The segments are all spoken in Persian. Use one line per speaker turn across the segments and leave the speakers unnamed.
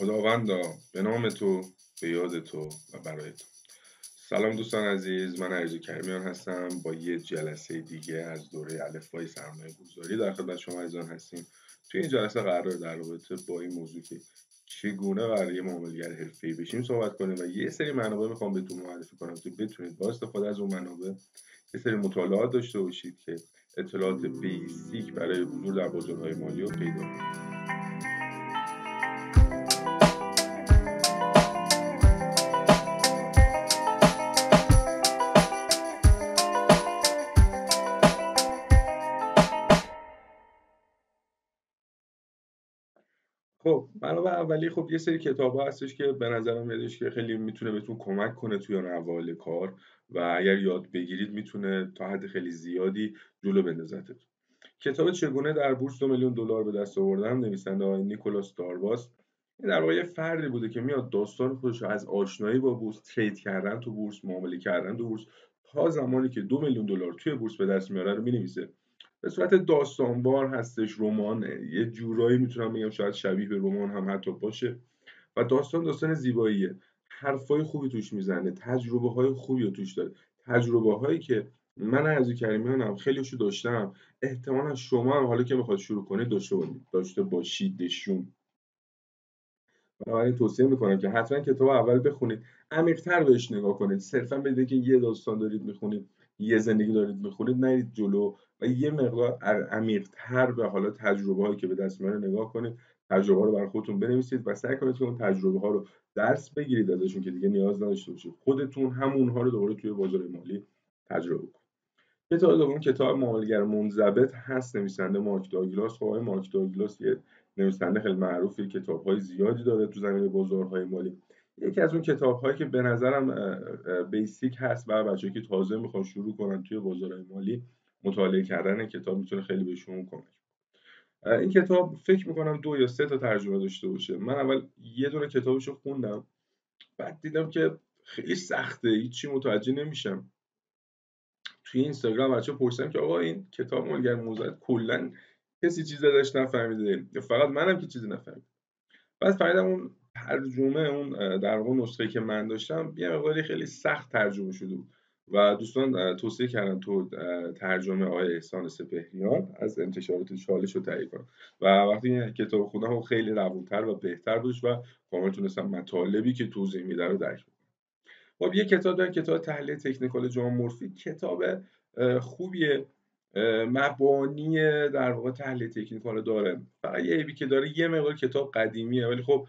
خداوندا به نام تو، به یاد تو و برای تو. سلام دوستان عزیز، من عریض کریمیان هستم با یه جلسه دیگه از دوره الفبای سرمایه گذاری در خدمت شما عزیزان هستیم. توی این جلسه قرار در رابطه با این موضوع که چگونه قراره معامله‌گر حرفه‌ای بشیم صحبت کنیم و یه سری منابع میخوام بهتون معرفی کنم که بتونید با استفاده از اون منابع یه سری مطالعات داشته باشید که اطلاعات بیسیک برای حضور در بازارهای مالی رو پیدا کنید. خب منابع اولیه، خب یه سری کتاب‌ها هستش که به نظرم میادش که خیلی میتونه بهتون کمک کنه توی اوایل کار و اگر یاد بگیرید میتونه تا حد خیلی زیادی جلو بندازتتون. کتاب چگونه در بورس 2 میلیون دلار به دست آوردم نویسنده آقای نیکولاس دارواس. این در واقع یه فردی بوده که میاد داستان خودش رو از آشنایی با بورس، ترید کردن تو بورس، معامله کردن تو بورس تا زمانی که 2 میلیون دلار توی بورس به دست میاره رو مینویسه. به صورت داستانوار هستش، رمان، یه جورایی میتونم بگم شاید شبیه به رمان هم حتی باشه و داستان زیباییه. حرفای خوبی توش میزنه، تجربه‌های خوبی رو توش داره، تجربه‌هایی که من عزیز کریمیانم خیلیشو داشتم، احتمالا شما هم حالا که میخواد شروع کنید داشته باشیدشون. بنابراین توصیه میکنم که حتما کتاب اول بخونید، عمیق‌تر بهش نگاه کنید. صرفا بدونید که یه داستان دارید میخونید، یه زندگی دارید میخونید، نرید جلو و یه مقدار عمیق‌تر به حالا تجربه‌هایی که به دست میاره نگاه کنید. تجربه رو برای خودتون بنویسید و سعی کنید که اون تجربه ها رو درس بگیرید ازشون که دیگه نیاز نداشته باشید خودتون همونها رو دوباره توی بازار مالی تجربه کنید. کتاب دوم کتاب معامله‌گر منضبط هست، نویسنده مارک داگلاس. خب مارک داگلاس یه نویسنده خیلی معروفی، کتاب‌های زیادی داره تو زمینه بازارهای مالی. یکی از اون کتاب‌هایی که به نظرم بیسیک هست و بچه‌ای که تازه میخوان شروع کنن توی بازارهای مالی مطالعه کردن این کتاب میتونه خیلی بهشون کمک کنه. این کتاب فکر میکنم 2 یا 3 تا ترجمه داشته باشه. من اول یه دونه کتابشو خوندم، بعد دیدم که خیلی سخته، هیچی متوجه نمیشم. توی اینستاگرام بچه‌ها پرسیدم که آقا این کتاب معامله‌گر منضبط کلا کسی چیزی ازش نفهمیده یا فقط منم که چیزی نفهمیدم؟ بعد فهمیدم اون ترجمه، اون در واقع نسخه‌ای که من داشتم یه مقداری خیلی سخت ترجمه شده بود و دوستان توصیه کردن تو ترجمه آقای احسان سپهریان از انتشارات چالش رو تهیه کنم و وقتی این کتاب خوندم خیلی روون‌تر و بهتر بودش و کامل تونستم مطالبی که توضیح میده رو درک کنم. خب یه کتاب دارن، کتاب تحلیل تکنیکال جان مورفی. کتاب خوبیه، مبانی در واقع تحلیل تکنیکال داره. فقط یه عیبی که داره یه مقدار کتاب قدیمیه، ولی خب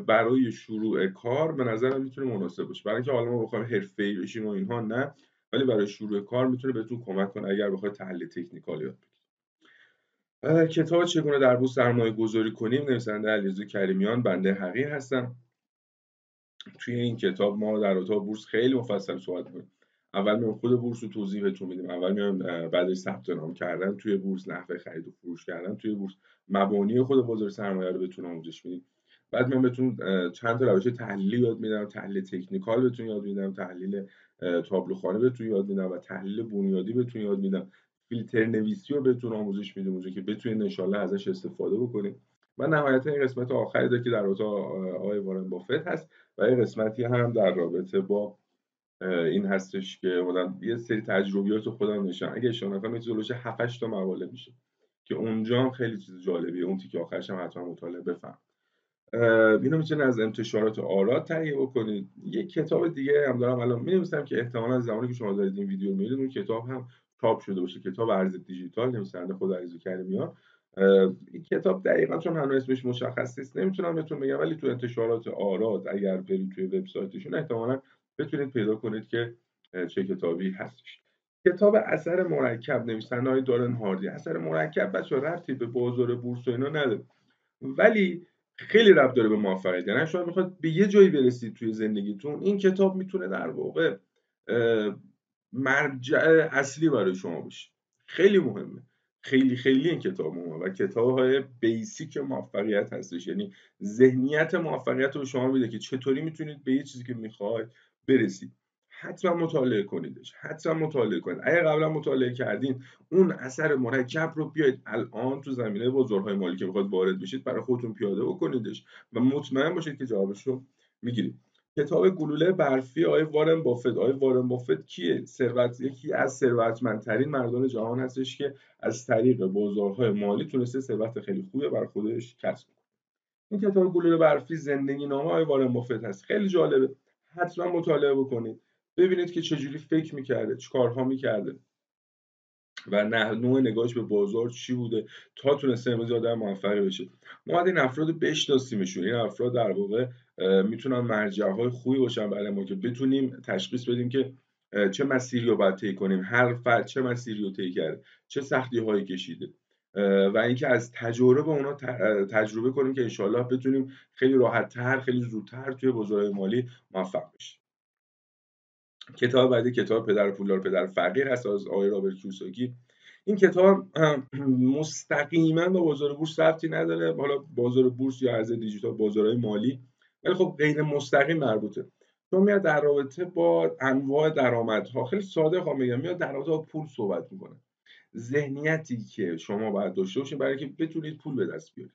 برای شروع کار به نظرم میتونه مناسب باشه. برای اینکه حالا ما بخوایم حرفه‌ای بشیم و اینها نه، ولی برای شروع کار میتونه بهتون کمک کنه اگر بخواید تحلیل تکنیکال یاد بگیرید. کتاب چگونه در بورس سرمایه گذاری کنیم نویسنده علیرضا کریمیان. بنده حقیر هستم. توی این کتاب ما در اتاق بورس خیلی مفصل صحبت می‌کنیم. اول میایم خود بورس رو توضیح بهتون میدیم، اول میایم بعدش ثبت نام کردن توی بورس، نحوه خرید و فروش کردن توی بورس، مبانی خود بازار سرمایه رو بهتون آموزش میدیم. بعد میام بهتون چند تا روش تحلیلی یاد میدم، تحلیل تکنیکال بهتون یاد میدم، تحلیل تابلوخانه بهتون یاد میدم و تحلیل بنیادی بهتون یاد میدم. فیلتر نویسی رو بهتون آموزش میدیم اونجا که بتونید ان شاءالله ازش استفاده بکنید. و نهایتا این قسمت آخری داره که در اتاق آقای وارن بافت هست و یه قسمتی هم در رابطه با این هستش که اومدم یه سری تجربیات خودم نشم. اگه اشتباه نکنم یه چیزی 7 8 تا مقاله میشه که اونجا هم خیلی چیز جالبیه. اون تیکه آخرش هم حتما مطالعه بفهم. اینو میتونید از انتشارات آراد تهیه بکنید. یه کتاب دیگه هم دارم الان می‌نویسم که احتمالاً زمانی که شما دارید این ویدیو می‌بینید اون کتاب هم چاپ شده باشه. کتاب ارز دیجیتال نویسنده خود علیرضا کریمیان. این کتاب دقیقاً چون هنوز اسمش مشخص نیست نمیتونم بهتون بگم، ولی تو انتشارات آراد اگر برید توی وبسایتشون احتمالاً بتونید پیدا کنید که چه کتابی هستش. کتاب اثر مرکب نویسنده های دارن هاردی. اثر مرکب بچه‌ها ربطی به بازار بورس و اینا نداره، ولی خیلی ربط داره به موفقیت. یعنی شما میخواد به یه جایی برسید توی زندگیتون، این کتاب میتونه در واقع مرجع اصلی برای شما باشه. خیلی مهمه، خیلی این کتاب مهمه و کتاب‌های بیسیک موفقیت هستش. یعنی ذهنیت موفقیت رو به شما میده که چطوری میتونید به یه چیزی که میخواید برسید. حتما مطالعه کنیدش، حتما مطالعه کنید. اگر قبلا مطالعه کردین اون اثر مرکب رو بیاید الان تو زمینه بازارهای مالی که بخواد وارد بشید برای خودتون پیاده بکنیدش و مطمئن باشید که جوابش رو میگیرید. کتاب گلوله برفی آقای وارن بافت. آقای وارن بافت کیه؟ یکی از ثروتمندترین مردان جهان هستش که از طریق بازارهای مالی تونسته ثروت خیلی خوبی برای خودش کسب کنه. این کتاب گلوله برفی زندگی نامه آقای وارن بافت هست، خیلی جالبه، حتما مطالعه بکنید، ببینید که چجوری فکر میکرده، چه کارها میکرده و نوع نگاهش به بازار چی بوده تا تونسته امروز آدم موفقی بشه. ما باید این افراد بشناسیمشون. این افراد در واقع میتونن مرجع‌های خوبی باشن برای ما که بتونیم تشخیص بدیم که چه مسیری رو باید طی کنیم، هر فرد چه مسیری رو طی کرده، چه سختی‌هایی کشیده و اینکه از تجربه اونا تجربه کنیم که انشالله بتونیم خیلی راحت‌تر، خیلی زودتر توی بازار مالی موفق بشیم. کتاب بعدی کتاب پدر پولدار پدر فقیر هست از آقای رابرت کیوساکی. این کتاب مستقیما با بازار بورس ربطی نداره، حالا بازار بورس یا ارز دیجیتال بازارهای مالی، ولی خب غیر مستقیم مربوطه. چون میاد در رابطه با انواع درآمدها، خیلی ساده خواهم بگم، میاد در رابطه با پول صحبت میکنه. ذهنیتی که شما باید داشته باشید برای اینکه بتونید پول به دست بیارید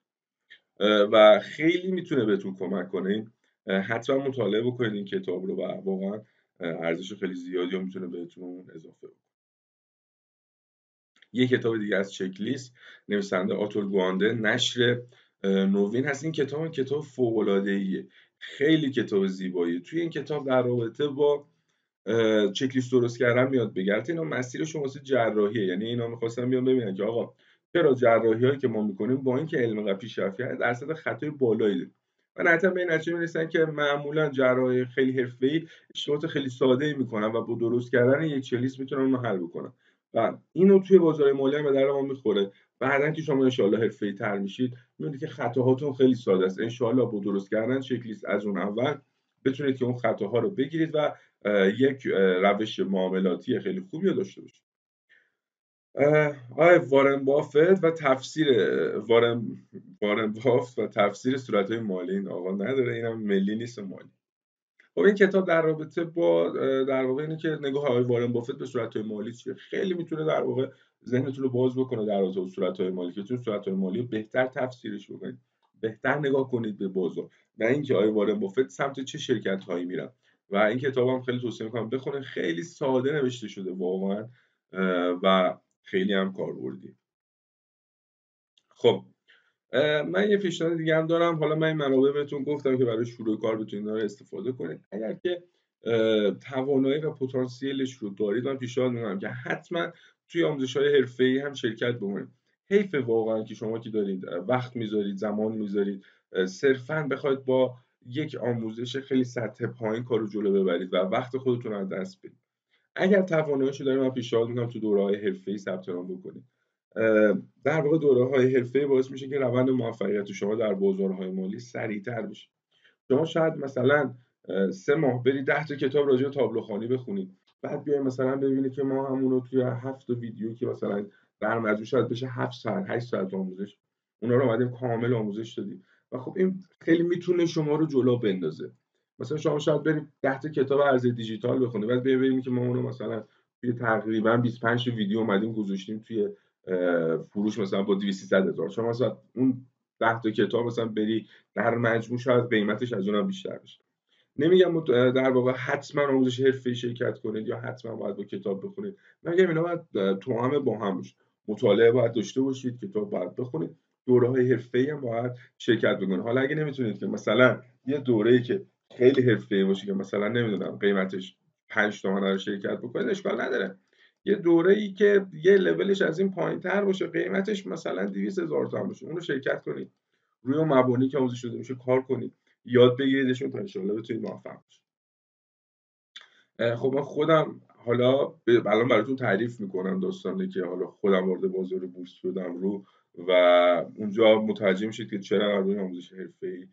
و خیلی میتونه بهتون کمک کنه. حتما مطالعه بکنید این کتاب رو و واقعا ارزش خیلی زیادی هم میتونه بهتون اضافه کنه. یه کتاب دیگه از چک لیست، نویسنده آتول گوانده، نشر نوین هست. این کتاب فوق‌العاده‌ایه، خیلی کتاب زیباییه. توی این کتاب در رابطه با چک لیست درست کردن میاد بگه. اینا مسیرشون واسه جراحیه، یعنی اینا می‌خواستن بیان ببینن که آقا چرا جراحی‌هایی که ما می‌کنیم با اینکه علم و پیشرفته هست درصد خطای بالایی داره و نهایتاً به این نتیجه می‌رسن که معمولاً جراحای خیلی حرفه‌ای اشتباهات خیلی ساده‌ای می‌کنن و با درست کردن یک چک لیست می‌تونن اونو حل بکنن و اینو توی بازار مالی هم به درد ما می‌خوره. بعداً که شما ان شاءالله حرفه‌ای‌تر میشید می‌بینید که خطاهاتون خیلی ساده است. ان شاءالله با درست کردن چک لیست از اون اول بتونید که اون خطاها رو بگیرید و یک روش معاملاتی خیلی خوبی رو داشته باشید. آقای وارن بافت و تفسیر وارن بافت و تفسیر صورت‌های مالی این آقا نداره، اینم ملی نیست مالی. خب این کتاب در رابطه با در واقع اینه که نگاه آقای وارن بافت به صورت‌های مالی چیه، خیلی میتونه در واقع ذهنتون رو باز بکنه در رابطه با صورت‌های مالی که بتونید صورت‌های مالی رو بهتر تفسیرش بکنید، بهتر نگاه کنید به بازار و اینکه آقای وارن بافت سمت چه شرکت‌هایی میرن. و این کتابم خیلی توصیه می‌کنم بخونید، خیلی ساده نوشته شده واقعا و خیلی هم کاربردی. خب من یه پیشنهاد دیگه هم دارم. حالا من این منابع بهتون گفتم که برای شروع کار بتونید اینا رو استفاده کنید. اگر که توانایی و پتانسیلش رو دارید من پیشنهاد میکنم که حتما توی آموزش‌های حرفه‌ای هم شرکت بکنید. حیف واقعا که شما که دارید وقت میذارید، زمان میذارید، صرفا بخواید با یک آموزش خیلی سطح پایین کارو جلو ببرید و وقت خودتون رو از دست بدید. اگر تواناییشو دارید من پیشنهاد میکنم تو دوره‌های حرفه‌ای ثبت نام بکنید. در واقع دوره‌های حرفه‌ای باعث میشه که روند موفقیت شما در بازارهای مالی سریع‌تر بشه. شما شاید مثلا 3 ماه برید 10 تا کتاب راجع به تابلوخوانی بخونید، بعد بیاید مثلا ببینید که ما همون رو توی 7 تا ویدیو که مثلا در مجموع شاید بشه 7 ساعت 8 ساعت آموزش، اونا رو اومدیم کامل آموزش دادیم و خب این خیلی میتونه شما رو جلو بندازه. مثلا شما شاید برید 10 تا کتاب ارز دیجیتال بخونید، بعد ببینید که ما اونو مثلا توی تقریبا 25 تا ویدیو اومدیم گذاشتیم توی فروش مثلا با 200 هزار. شما مثلا اون 10 تا کتاب مثلا بری در مجموع شاید قیمتش از اونم بیشتر بشه. نمیگم در واقع حتما آموزش حرفه‌ای شرکت کنید یا حتما باید با کتاب بخونید، من میگم اینا باید توأم با هم باشه. مطالعه باید داشته باشید، کتاب باید بخونید، دوره‌های حرفه‌ای هم باید شرکت بکنید. حالا اگه نمیتونید که مثلا یه دوره‌ای که خیلی حرفه‌ای باشه که مثلا نمیدونم قیمتش 5 تومن رو شرکت بکنید اشکال نداره. یه دوره‌ای که یه لولش از این پایین‌تر باشه قیمتش مثلا 200,000 تومن باشه اون رو شرکت کنید. روی اون مبانی که آموزش داده میشه کار کنید، یاد بگیریدشون تا انشالله بتونید موفق بشید. خب من خودم حالا الان براتون تعریف میکنم داستانی که حالا خودم وارد بازار بورس شدم رو و اونجا متوجه میشید که چرا روی آموزش حرفه‌ای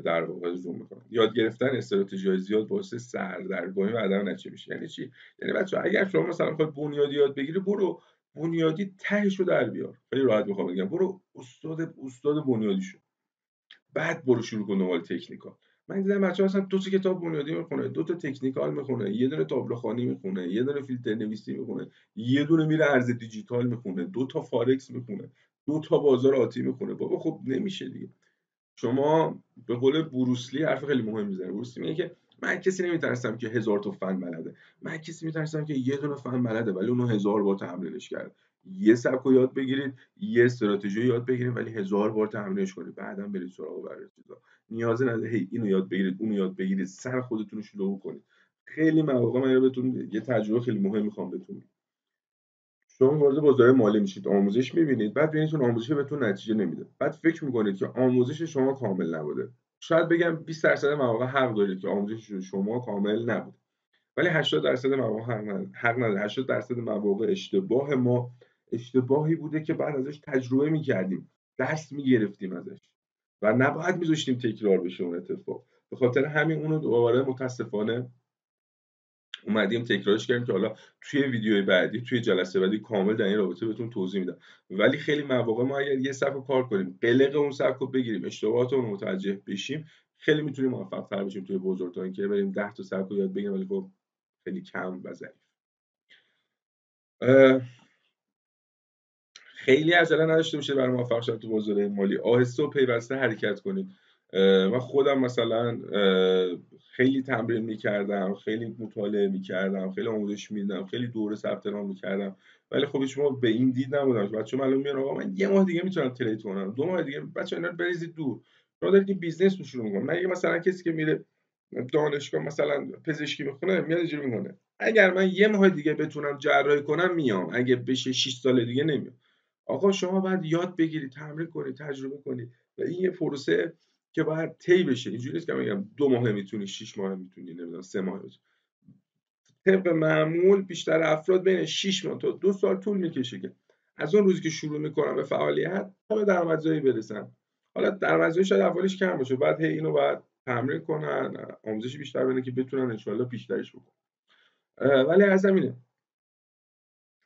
در واقع زوم میکنم. یاد گرفتن استراتژی‌های زیاد باعث سردرگمی و عدم نتیجه میشه. یعنی چی؟ یعنی بچه‌ها اگر شما مثلا میخواید بنیادی یاد بگیری برو بنیادی تهش رو در بیار. خیلی راحت میخوام بگم برو استاد بنیادی شو، بعد برو شروع کن دنبال تکنیکال. من دیدم بچه‌ها اصلا 2 تا کتاب بنیادی میخونه، 2 تا تکنیکال میخونه، یه دونه تابلوخوانی میخونه، یه دونه فیلتر نویسی میخونه، یه دونه میره ارز دیجیتال میخونه، 2 تا فارکس میخونه، 2 تا بازار آتی میخونه. بابا خب نمیشه دیگه. شما به قول بروسلی حرف خیلی مهم میزنه. بروسلی میگه که من کسی نمیترسم که 1000 تا فن بلده، من کسی میترسم که یه دونه فن بلده ولی اونو 1000 بار تمرینش کرد. یه سبک رو یاد بگیرید، یه استراتژی رو یاد بگیرید ولی 1000 بار تمرینش کنید، بعداً برید سراغ بقیه چیزا. نیازی نداره هی اینو یاد بگیرید اونو یاد بگیرید، سر خودتون رو شلوغ کنید. خیلی مواقع من بهتون یه تجربه خیلی مهم میخوام بهتون. شما وارد بازار مالی میشید، آموزش میبینید، بعد ببینید اون آموزش بهتون نتیجه نمیده، بعد فکر میکنید که آموزش شما کامل نبوده. شاید بگم 20% مواقع حق دارید که آموزش شما کامل نبوده، ولی 80% مواقع حق نداره. 80% مواقع اشتباه ما اشتباهی بوده که بعد ازش تجربه میکردیم، درس میگرفتیم ازش و نباید میذاشتیم تکرار بشه اون اتفاق. به خاطر همین اونو دوباره متاسفانه اومدیم تکرارش کردیم که حالا توی ویدیوی بعدی، توی جلسه بعدی کامل در این رابطه بهتون توضیح میدم. ولی خیلی مواقع ما اگر یه سبک رو کار کنیم، قلق اون سبک رو بگیریم، اشتباهات اون متوجه بشیم، خیلی میتونیم موفق تر بشیم توی بزرگ، تا اینکه بریم 10 تا سبک رو یاد بگیریم ولی خب خیلی کم و ضعیف. خیلی عجله نداشته باشید برای موفق شدن تو بازار مالی، آهسته و پیوسته حرکت کنید. من خودم مثلا خیلی تمرین میکردم، خیلی مطالعه میکردم، خیلی آموزش میدیدم، خیلی دوره ثبت نام میکردم، ولی خب شما به این دید نبودم. بچه‌ها معلوم میاد آقا من 1 ماه دیگه میتونم ترید کنم، 2 ماه دیگه. بچه‌ها اینا رو بریزید دور. شما دارید این بیزنس رو شروع می‌کنید. من مثلا کسی که میره دانشگاه مثلا پزشکی میخونه میاد اینجوری میکنه اگر من 1 ماه دیگه بتونم جراحی کنم میام، اگه بشه 6 سال دیگه نمیام. آقا شما باید یاد بگیرید، تمرین کنید، تجربه کنید و این یه پروسه که باید طی بشه. اینجوری نیست که بگم 2 ماه میتونی، 6 ماه میتونی، نمیدونم 3 ماه میتونی. طبق معمول بیشتر افراد بین 6 ماه تا 2 سال طول میکشه که از اون روزی که شروع میکنن به فعالیت تا به درآمدزایی برسن. حالا درآمدزایی شاید اولش کم باشه، بعد هی اینو باید تمرین کنن، آموزش بیشتر بدن که بتونن ان شاءالله بیشترش بکنن. ولی از اینه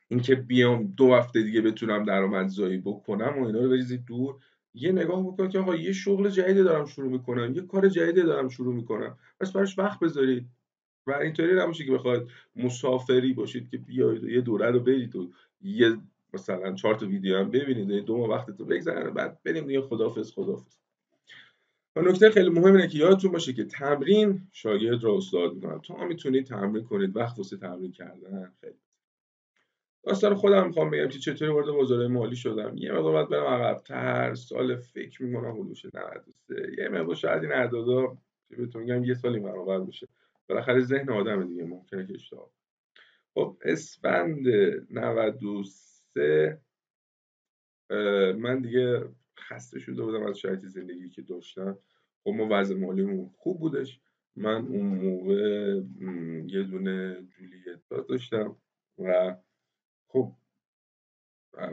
اینکه بیام 2 هفته دیگه بتونم درآمدزایی بکنم و اینا رو بریزید دور. یه نگاه بکنید که آقا یه شغل جدیدی دارم شروع میکنم، یه کار جدیدی دارم شروع میکنم، پس براش وقت بذارید. و اینطوری نباشه که بخواید مسافری باشید که بیاید و یه دوره رو برید و یه مثلا 4 تا ویدیو هم ببینید و 2 ماه وقتتون بگذرونه بعد بریم دیگه خداحافظ خداحافظ. و نکته خیلی مهم اینه که یادتون باشه که تمرین شاگرد را استاد میکنه. تا میتونید تمرین کنید، وقت واسه تمرین کردن خیلی. داستان خودم میخوام بگم که چطوری وارد بازار مالی شدم. یه مقدار باید برم عقب‌تر، سال فکر میکنم حدود 93، یه مقدار شاید این اعدادا که بهتون میگم یه سالی برابر بشه. بالاخره ذهن آدم دیگه ممکنه که اشتباه. خب اسفند 93 من دیگه خسته شده بودم از شرایط زندگی که داشتم. خب ما وضع مالیمون خوب بودش. من اون موقع یه دونه جولیتا داشتم و خب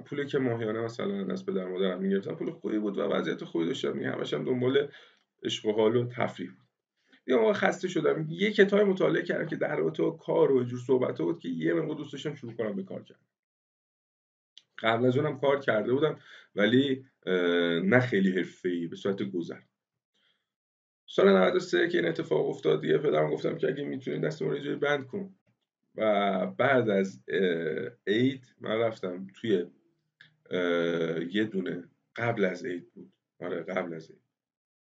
پولی که ماهیانه مثلا از پدر مادرم میگرفتم پول خوبی بود و وضعیت خوبی داشتم. همش هم دنبال عشق و حال و تفریح بود. یه موقع خسته شدم، یه کتاب مطالعه کردم که در رابطه با کار و اینجور صحبت‌ها بود که یه موقع دوست داشتم شروع کنم به کار کردن. قبل از اونم کار کرده بودم ولی نه خیلی حرفه‌ای، به صورت گذر. سال 93 که این اتفاق افتاد دیگه پدرم گفتم که اگه میتونی دستمون رو اینجوری بند کن. و بعد از عید من رفتم توی یه دونه، قبل از عید بود، آره قبل از عید،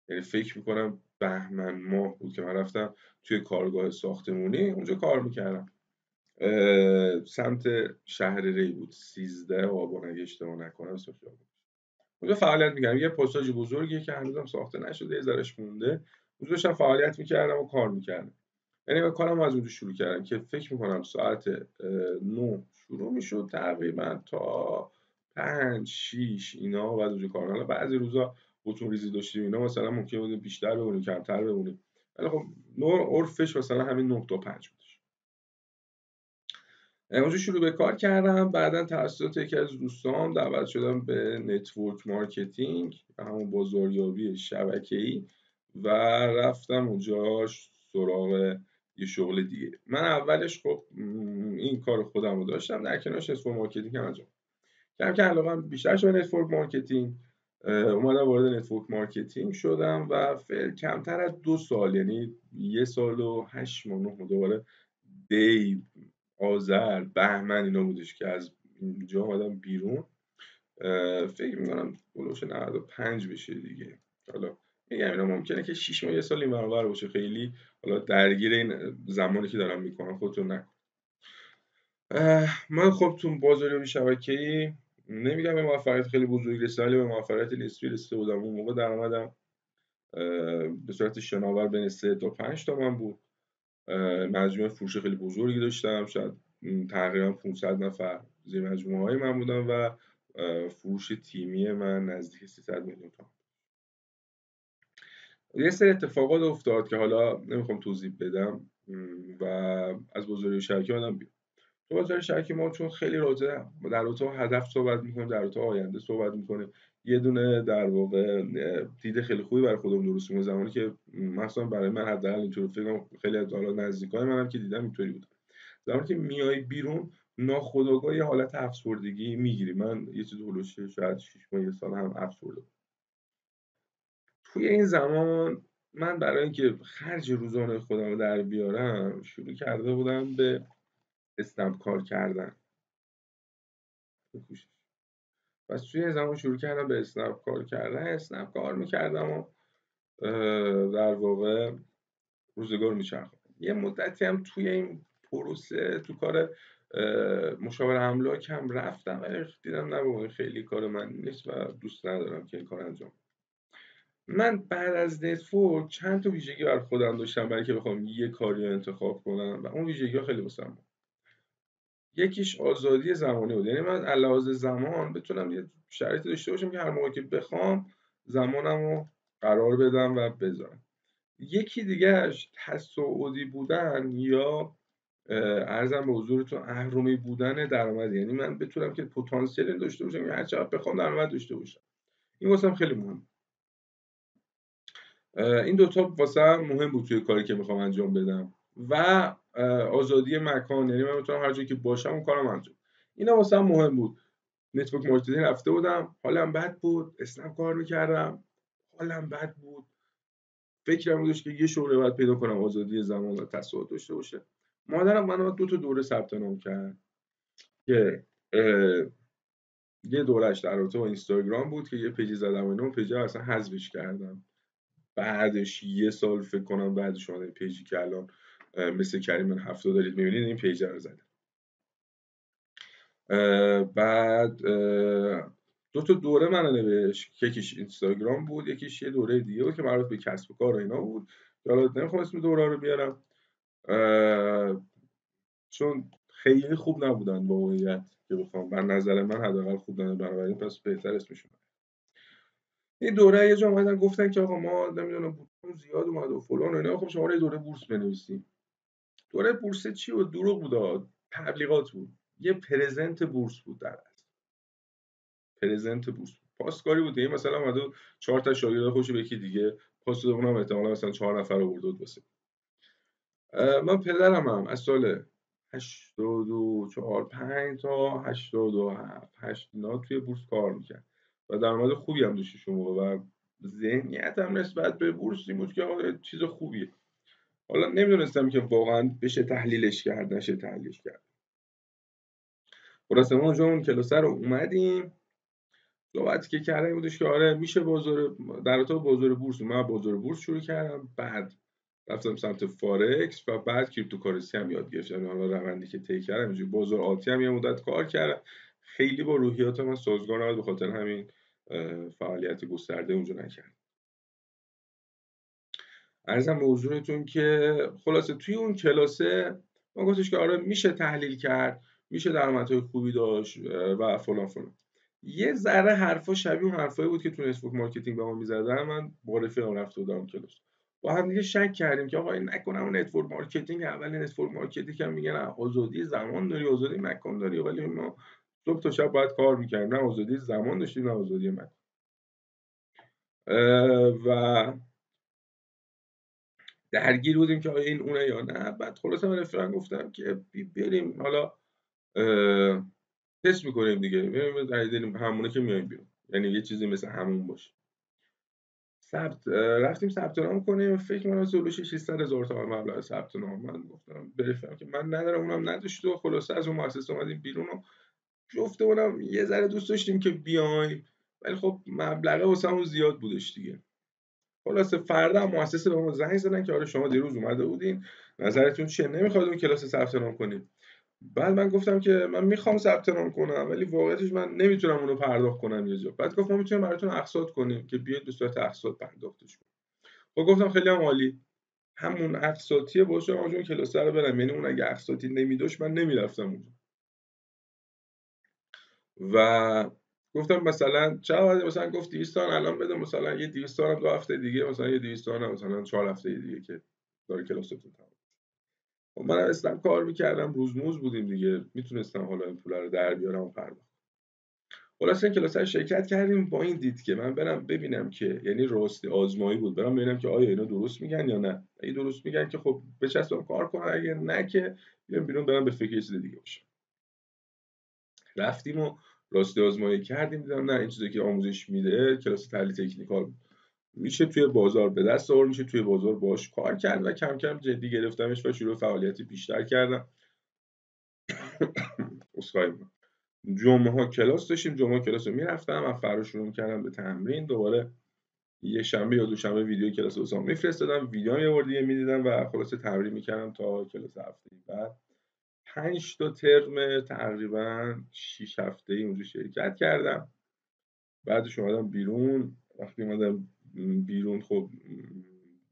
یعنی فکر میکنم بهمن ماه بود که من رفتم توی کارگاه ساختمونی اونجا کار میکردم. سمت شهر ری بود، 13 آبان اگه اشتباه نکنم اسمش بود. اونجا فعالیت میکردم. یه پاساژ بزرگیه که هنوزم ساخته نشده، یه ذرهش مونده. اونجا داشتم فعالیت میکردم و کار میکردم. یعنی من کارم از اونجا شروع کردم که فکر میکنم ساعت 9 شروع میشد تقریبا تا 5 6 اینا. بعد اونجا کار کنم. بعضی روزا بوتون ریزی داشتیم اینا مثلا ممکن بود بیشتر بمونیم کمتر بمونیم، ولی خب نوع عرفش مثلا همین 9 تا 5 بودش. اونجا شروع به کار کردم. بعدا توسط یکی از دوستام دعوت شدم به نتورک مارکتینگ، همون بازاریابی شبکه‌ای، و رفتم اونجا سراغ یه شغل دیگه. من اولش خب این کار خودم رو داشتم، در کنارش نتورک مارکتینگ هم انجام کم کم علاقه‌ام بیشتر شد به نتورک مارکتینگ. اومدم وارد نتورک مارکتینگ شدم و کمتر از 2 سال، یعنی 1 سال و 8 ماه 9 ماه دوباره دی آذر بهمن اینا بودش که از اینجا اومدم بیرون. فکر میکنم بلوش 95 بشه دیگه. حالا میگم اینا ممکنه که 6 ماه 1 سال این برابر باشه، خیلی حالا درگیر این زمانی که دارم میکنم خودتون نکن. من خب تو بازاریابی شبکه‌ای نمیگم به موفقیت خیلی بزرگی رسیدم، ولی به موفقیت نسبی رسیده بودم. اون موقع درآمدم به صورت شناور بین 3 تا 5 تومن بود. مجموعه فروش خیلی بزرگی داشتم، شاید تقریبا 500 نفر زیر مجموعه های من بودن و فروش تیمی من نزدیک 300 میلیون تومان. یه سری اتفاقات افتاد که حالا نمیخوام توضیح بدم و از بازاریابی شبکه آدم بیام. تو بازار شبکه ما چون خیلی در رابطه با هدف صحبت میکنیم، در رابطه آینده صحبت میکنیم، یه دونه در واقع دید خیلی خوبی برای خودمون درست میکنیم. زمانی که مثلا برای من حداقل اینطور فکر کنم، خیلی از حالا نزدیکای منم که دیدم اینطوری بود، زمانی که میای بیرون ناخودآگاه یه حالت افسردگی میگیری. من یه چیز هولوش شاید 6 ماه 1 سال هم افسرده. توی این زمان من برای اینکه خرج روزانه خودم رو در بیارم شروع کرده بودم به اسنپ کار کردن. پس توی این زمان شروع کردم به اسنپ کار کردن. اسنپ کار میکردم و در واقع روزگار میچرخوندم. یه مدتی هم توی این پروسه تو کار مشاور املاک هم رفتم، ولی دیدم نه بابا خیلی کار من نیست و دوست ندارم که این کار انجام. من بعد از نتورک چند تا ویژگی بر خودم داشتم برای که بخوام یه کاری رو انتخاب کنم و اون ویژگی ها خیلی واسم بود. یکیش آزادی زمانی بود، یعنی من علاوه زمان بتونم یه شرایطی داشته باشم که هر موقع که بخوام زمانمو قرار بدم و بذارم. یکی دیگهش تصاعدی بودن یا عرضم به حضورتون اهرمی بودن درآمد، یعنی من بتونم که پتانسیل داشته باشم که هر چقدر بخوام درآمد داشته باشم. این واسم خیلی مهم. این دوتا واسم مهم بود توی کاری که میخوام انجام بدم و آزادی مکان، یعنی من بتونم هر جایی که باشم اون کارم انجام. اینا واسم مهم بود. نتورک مارکتینگ رفته بودم، حالم بد بود، اسنپ کار میکردم، حالم بد بود، فکرم بودش که یه شغل باید پیدا کنم آزادی زمان و تصاعد داشته باشه. مادرم منو 2 تا دوره ثبت نام کرد که یه دورهش در رابطه با اینستاگرام بود که یه پیجی زدم و اینا، اون پیجی اصلا حذفش کردم. بعدش 1 سال فکر کنم بعدش اومد پیجی که الان مثل کریم من 70 دارید میبینید این پیج رو زدم. بعد 2 تا دوره من نوشت، یکیش اینستاگرام بود، یکیش یه دوره دیگه بود که مربوط به کسب و کار و اینا بود. حالا نمیخوام اسم دوره رو بیارم چون خیلی خوب نبودن با واقعیت که بخوام، بر نظر من حداقل خوب نبودن، بنابراین پس بهتر اسمشون. این دوره یه جا اومدن گفتن که آقا ما نمیدونم بورس زیاد اومد و فلان و اینا، خب شما یه دوره بورس بنویسین. دوره بورس چی بود؟ دروغ بود، تبلیغات بود. یه پرزنت بورس بود، در اصل پرزنت بورس بود. پاسکاری بود. این مثلا اومد 4 تا شاگرد خوشو به یکی دیگه پاس داد، اونم احتمالاً مثلا 4 نفر آورد واسه من. پدرم هم از سال 84 5 تا 87 8 اینا توی بورس کار میکرد و درآمد خوبی هم داشت اون موقع و ذهنیتم نسبت به بورس این بود که آقا چیز خوبیه. حالا نمیدونستم که واقعا بشه تحلیلش کرد نشه تحلیلش کرد. خلاصه ما اونجا اون کلاس رو اومدیم، صحبتی که کردیم بودش که آره میشه بازار، در رابطه با بازار بورس. من بازار بورس شروع کردم، بعد رفتم سمت فارکس و بعد کریپتوکارنسی هم یاد گرفتم. حالا روندی که طی کردم اینجوری بازار آتی هم یه مدت کار کردم، خیلی با روحیات من سازگار نبود، به خاطر همین فعالیت گسترده اونجا نکردم. عرضم به حضورتون که خلاصه توی اون کلاسه ما گفتش که آره میشه تحلیل کرد، میشه درآمدهای خوبی داشت و فلان فلان. یه ذره حرفا شبیه اون حرفایی بود که تو نتورک مارکتینگ به ما می‌زدن. من با رفیقم رفته بودم کلاس، با هم دیگه شک کردیم که آقا این نکنه اون نتورک مارکتینگ، اول نتورک مارکتینگ هم میگن آزادی زمان داری، آزادی مکان داری، ولی ما صبح تا شب باید کار می‌کردیم، نه آزادی زمان داشتیم نه آزادی مکان. و درگیر بودیم که آیا این اونه یا نه. بعد خلاصه من رفیقم گفتم که بریم حالا تست میکنیم دیگه، بریم همونه که میایم بیرون یعنی یه چیزی مثل همون باشه. رفتیم ثبت نام کنیم، فکر کنم حدود 600,000 تومان مبلغ ثبت نام. من گفتم برفرم که من ندارم، اونم نداشت و خلاصه از اون مؤسسه اومدیم بیرون و جفتمونم یه ذره دوست داشتیم که بیایم، ولی خب مبلغه واسمون زیاد بودش دیگه. خلاصه فردا مؤسسه به ما زنگ زدن که آره شما دیروز اومده بودین، نظرتون چیه، نمیخواد اون کلاس ثبت نام کنید؟ بعد من گفتم که من میخوام ثبت نام کنم ولی واقعیتش من نمیتونم اونو پرداخت کنم یه جا. بعد گفت ما میتونیم براتون اقساط کنیم که بیاید به صورت اقساط پرداختش کنید. خب گفتم خیلی هم عالی، همون اقساطیه باشه اون کلاس رو برم، یعنی اون اگه اقساطی نمیداشت من نمیرفتم اونجا. و گفتم مثلا چقدر، مثلا گفت 200 تومن الان بده، مثلا یه 200 تومن 2 هفته دیگه، مثلا یه 200 تومن مثلا 4 هفته دیگه که داره کلاستون تموم. خب من استم کار میکردم، روزموز بودیم دیگه، میتونستم حالا این پولا رو در بیارم و پرداخت. خلاص این کلاس شرکت کردیم با این دید که من برم ببینم که، یعنی راستی آزمایی بود، برم ببینم که آیا اینا درست میگن یا نه. اگه درست میگن که خب بچسبم کار کنم، اگه نه که بیام بیرون برم به فکر چیز دیگه باشم. رفتیم و راستی آزمایی کردیم، دیدم نه این چیزی که آموزش میده کلاس تحلیل تکنیکال میشه توی بازار به دست آورد، میشه توی بازار باش کار کرد و کم کم جدی گرفتمش و شروع فعالیت بیشتر کردم. جمعه ها کلاس داشتیم، جمعه ها کلاس رو میرفتم، من فردا شروع کردم به تمرین، دوباره یه شنبه یا دوشنبه ویدیو کلاس واسم میفرستادم، ویدیو میآوردی میدیدم و خلاصه تمرین میکردم تا کلاس هفته بعد. 5 تا ترم تقریبا 6 هفته‌ای اونجا شرکت کردم. بعدش اومدم بیرون. وقتی اومدم بیرون خب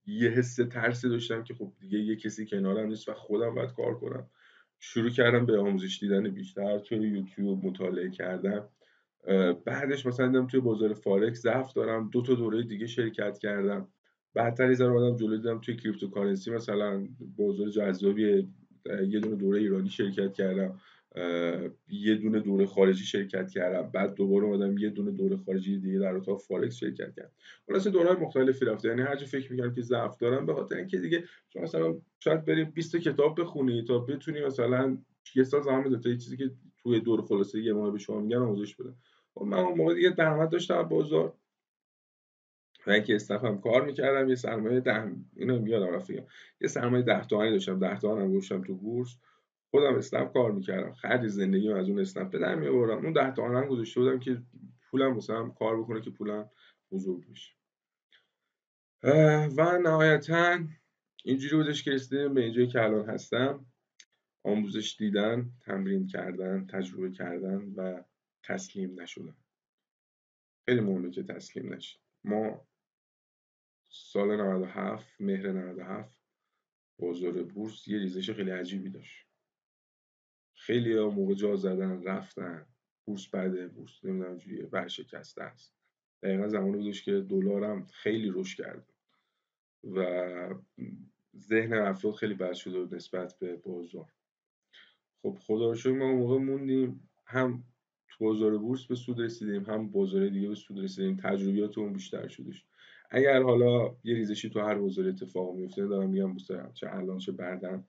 یه حس ترسی داشتم که خب دیگه یه کسی کنارم نیست و خودم باید کار کنم. شروع کردم به آموزش دیدن بیشتر، توی یوتیوب مطالعه کردم. بعدش مثلا دیدم توی بازار فارکس ضعف دارم، 2 تا دوره دیگه شرکت کردم. بعدتر یه ذره اومدم جلو، دیدم توی کریپتوکارنسی مثلا بازار جذابیه، یه دونه دوره ایرانی شرکت کردم، یه دونه دوره خارجی شرکت کردم، بعد دوباره اومدم یه دونه دوره خارجی دیگه در اتاق فارکس شرکت کردم. خلاص دوره‌های مختلفی رفته، یعنی هر چی فکر می‌کردم که ضعف دارم، به خاطر اینکه دیگه شما مثلا شاید بری 20 کتاب بخونی تا بتونی مثلا یه سال زمان بده تا یه چیزی که توی دور خلاصه یه ماه به شما میگن آموزش بده. خب من اون موقع دیگه درآمد داشتم بازار و اینکه استفم کار میکردم، یه سرمایه اینو یادم رفت بگم، یه سرمایه 10 تومانی داشتم، 10 تومن هم گذاشتم تو بورس، خودم اسنپ کار میکردم، خرج زندگیم از اون اسنپ به در میآوردم. اون 10 تومن هم گذاشته بودم که پولم مثلا کار بکنه که پولم بزرگ بشه. و نهایتا اینجوری بودش که رسیدیم به اینجایی که الان هستم. آموزش دیدن، تمرین کردن، تجربه کردن و تسلیم نشدن. خیلی مهمه که تسلیم نشید. ما سال 97 مهر 97 بازار بورس یه ریزش خیلی عجیبی داشت. خیلی ها موقع جا زدن رفتن، بورس بعد بورس نمیدونم چیه ورشکسته است. دقیقا زمانی بودش که دلارم خیلی رشد کرد و ذهن افراد خیلی بد شده نسبت به بازار. خب خدا رو شکر ما اون موقع موندیم، هم تو بازار بورس به سود رسیدیم، هم بازار دیگه به سود رسیدیم، تجربیاتمون بیشتر شدش. اگر حالا یه ریزشی تو هر بازار اتفاق میفته، دارم میگم چه الان چه بعداً،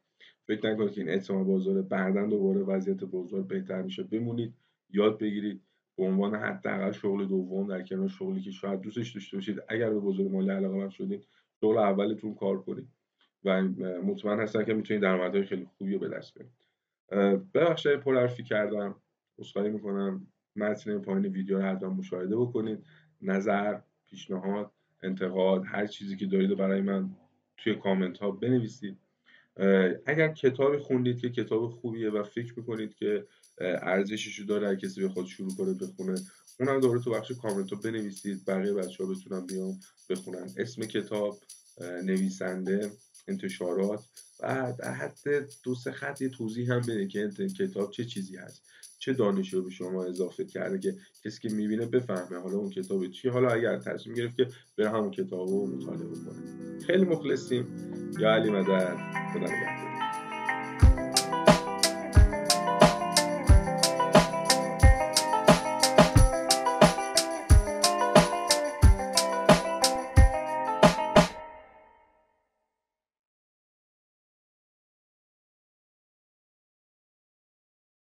فکر نکنید که این اعتماد بازار بعداً دوباره وضعیت بازار بهتر میشه. بمونید یاد بگیرید به عنوان حداقل شغل دوم در کنار شغلی که شاید دوستش داشته باشید، اگر به بازار مالی علاقه‌مند شدید شغل اولتون کار کنید و مطمئن هستم که میتونید درآمدهای خیلی خوبی رو به دست بیارید. ببخشید پرحرفی کردم، عذرخواهی میکنم. متن پایین ویدیو رو حتما مشاهده بکنید. نظر، پیشنهاد، انتقاد، هر چیزی که دارید برای من توی کامنت ها بنویسید. اگر کتابی خوندید که کتاب خوبیه و فکر میکنید که ارزششو داره هر کسی بخواد شروع کنه بخونه، اونم دوباره تو بخش کامنت ها بنویسید، بقیه بچه ها بتونن بیان بخونن. اسم کتاب، نویسنده، انتشارات و در حد 2-3 خط یه توضیح هم بده که این کتاب چه چیزی هست، چه دانشی رو به شما اضافه کرده که کسی که میبینه بفهمه حالا اون کتاب چیه، حالا اگر تصمیم گرفت که بره همون کتاب رو مطالعه کنه. خیلی مخلصیم. یا علی مدد. خدا نگهدار.